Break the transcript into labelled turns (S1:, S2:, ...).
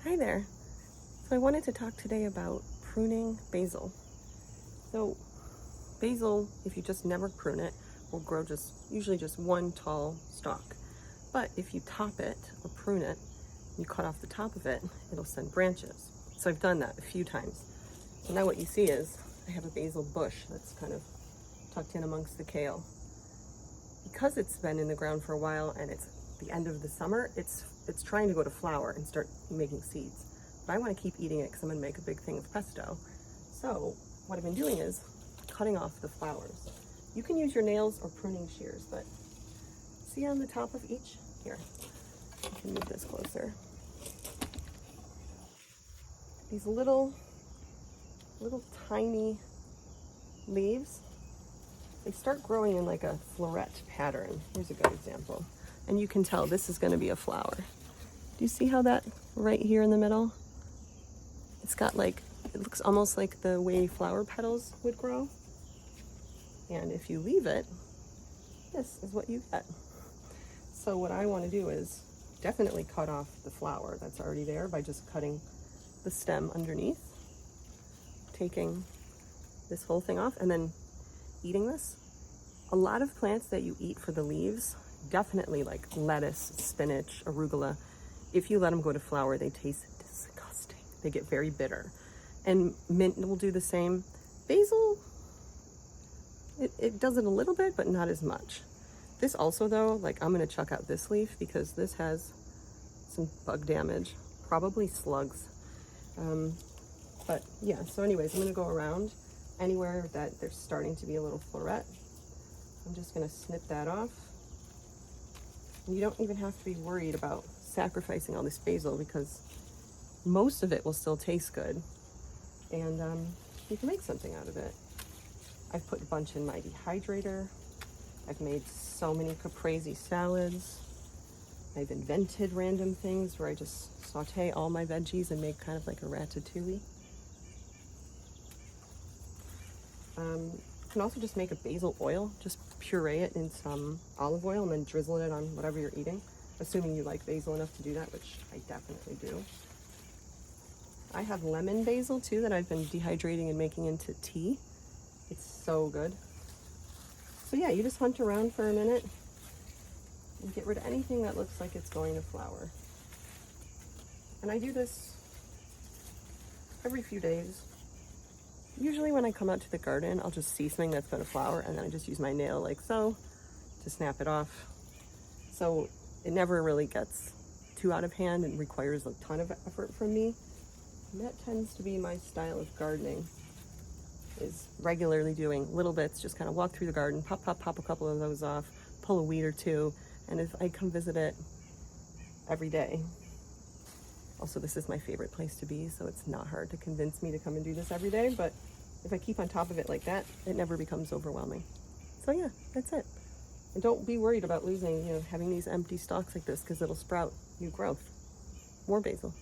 S1: Hi there. So I wanted to talk today about pruning basil. So basil, if you just never prune it, will grow usually just one tall stalk. But if you top it or prune it, you cut off the top of it, it'll send branches. So I've done that a few times. So now what you see is I have a basil bush that's kind of tucked in amongst the kale. Because it's been in the ground for a while and it's the end of the summer, it's trying to go to flower and start making seeds. But I want to keep eating it because I'm going to make a big thing of pesto. So what I've been doing is cutting off the flowers. You can use your nails or pruning shears, but see on the top of each? Here, I can move this closer. These little tiny leaves, they start growing in like a floret pattern. Here's a good example. And you can tell this is going to be a flower. Do you see how that right here in the middle? It's got like, it looks almost like the way flower petals would grow. And if you leave it, this is what you get. So what I want to do is definitely cut off the flower that's already there by just cutting the stem underneath, taking this whole thing off, and then eating this. A lot of plants that you eat for the leaves, definitely like lettuce, spinach, arugula, if you let them go to flower, they taste disgusting. They get very bitter. And mint will do the same. Basil, it does it a little bit, but not as much. This also though, like I'm gonna chuck out this leaf because this has some bug damage, probably slugs. But yeah, so anyways, I'm gonna go around anywhere that there's starting to be a little floret. I'm just gonna snip that off. And you don't even have to be worried about sacrificing all this basil because most of it will still taste good. And you can make something out of it. I've put a bunch in my dehydrator. I've made so many caprese salads. I've invented random things where I just saute all my veggies and make kind of like a ratatouille. You can also just make a basil oil, just puree it in some olive oil and then drizzle it on whatever you're eating, assuming you like basil enough to do that, which I definitely do. I have lemon basil too that I've been dehydrating and making into tea. It's so good. So yeah, you just hunt around for a minute and get rid of anything that looks like it's going to flower. And I do this every few days. Usually when I come out to the garden, I'll just see something that's going to flower and then I just use my nail like so to snap it off. So it never really gets too out of hand and requires a ton of effort from me. And that tends to be my style of gardening, is regularly doing little bits, just kind of walk through the garden, pop a couple of those off, pull a weed or two, and if I come visit it every day. Also, this is my favorite place to be, so it's not hard to convince me to come and do this every day, but if I keep on top of it like that, it never becomes overwhelming. So yeah, that's it. And don't be worried about losing, having these empty stalks like this, because it'll sprout new growth. More basil.